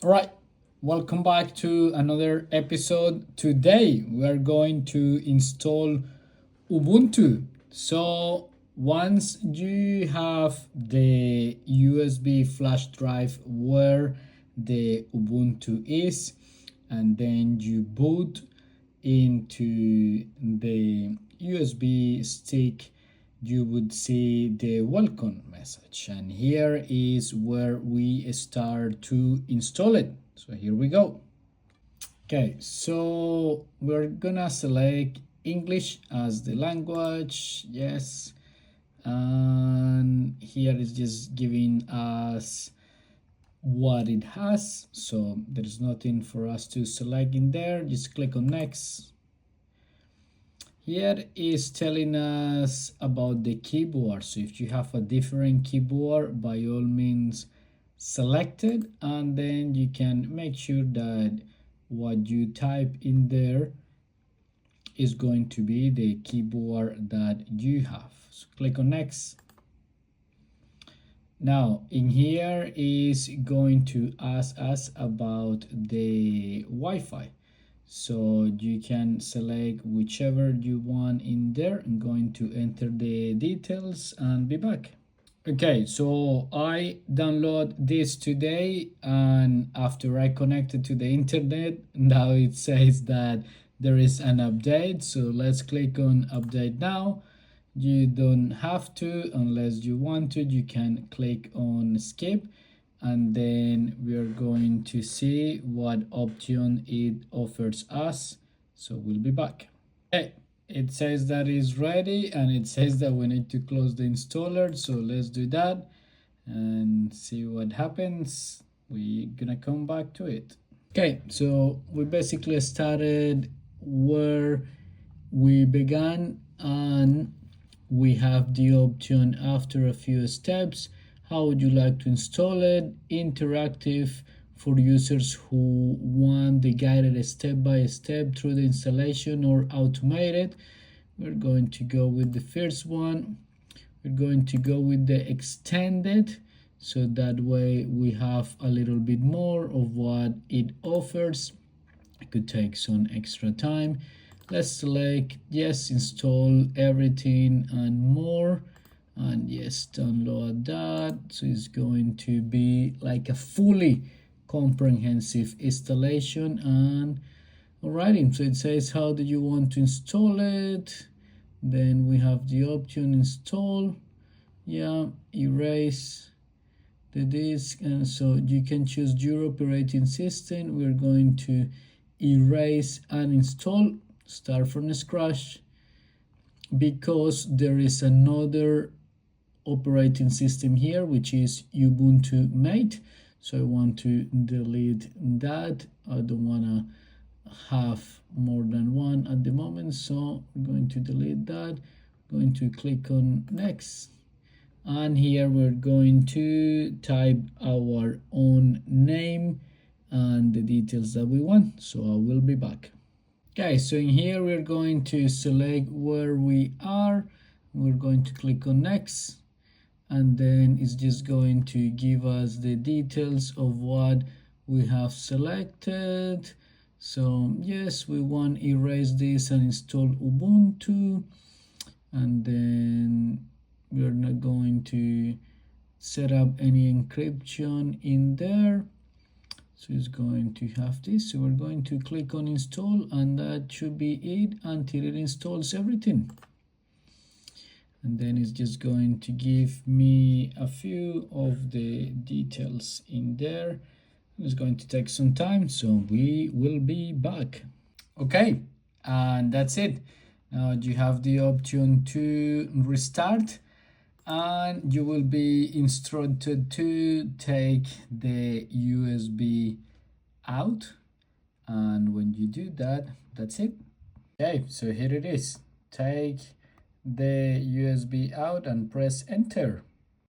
All right, welcome back to another episode. Today we are going to install Ubuntu. So once you have the USB flash drive where the Ubuntu is, and then you boot into the USB stick, you would see the welcome message, and here is where we start to install it. So here we go. Okay, so we're gonna select English as the language, yes, and here is just giving us what it has, so there's nothing for us to select in there. Just click on next. Here is telling us about the keyboard. So if you have a different keyboard, by all means select it, and then you can make sure that what you type in there is going to be the keyboard that you have. So click on next. Now in here is going to ask us about the Wi-Fi. So you can select whichever you want in there. I'm going to enter the details and be back. Okay, so I download this today, and after I connected to the internet, now it says that there is an update. So let's click on update now. You don't have to unless you want to. You can click on skip, and then we are going to see what option it offers us. So we'll be back. Okay, it says that it's ready, and it says that we need to close the installer. So let's do that and see what happens. We're gonna come back to it. Okay, so we basically started where we began, and we have the option after a few steps. How would you like to install it? Interactive for users who want the guided step-by-step through the installation, or automated. We're going to go with the first one. We're going to go with the extended, so that way we have a little bit more of what it offers. It could take some extra time. Let's select yes, install everything and more, and yes, download that. So it's going to be like a fully comprehensive installation. And alrighty, so it says how do you want to install it. Then we have the option install, yeah, erase the disk, and so you can choose your operating system. We're going to erase and install, start from scratch, because there is another operating system here which is Ubuntu Mate. So I want to delete that. I don't want to have more than one at the moment, so we're going to delete that. Going to click on next, and here we're going to type our own name and the details that we want. So I will be back. Okay, so in here we're going to select where we are. We're going to click on next, and then it's just going to give us the details of what we have selected. So yes, we want to erase this and install Ubuntu, and then we're not going to set up any encryption in there. So it's going to have this. So we're going to click on install, and that should be it until it installs everything. And then it's just going to give me a few of the details in there. It's going to take some time, so we will be back. Okay, and that's it. Now you have the option to restart, and you will be instructed to take the USB out, and when you do that, that's it. Okay, so here it is. Take the USB out and press enter.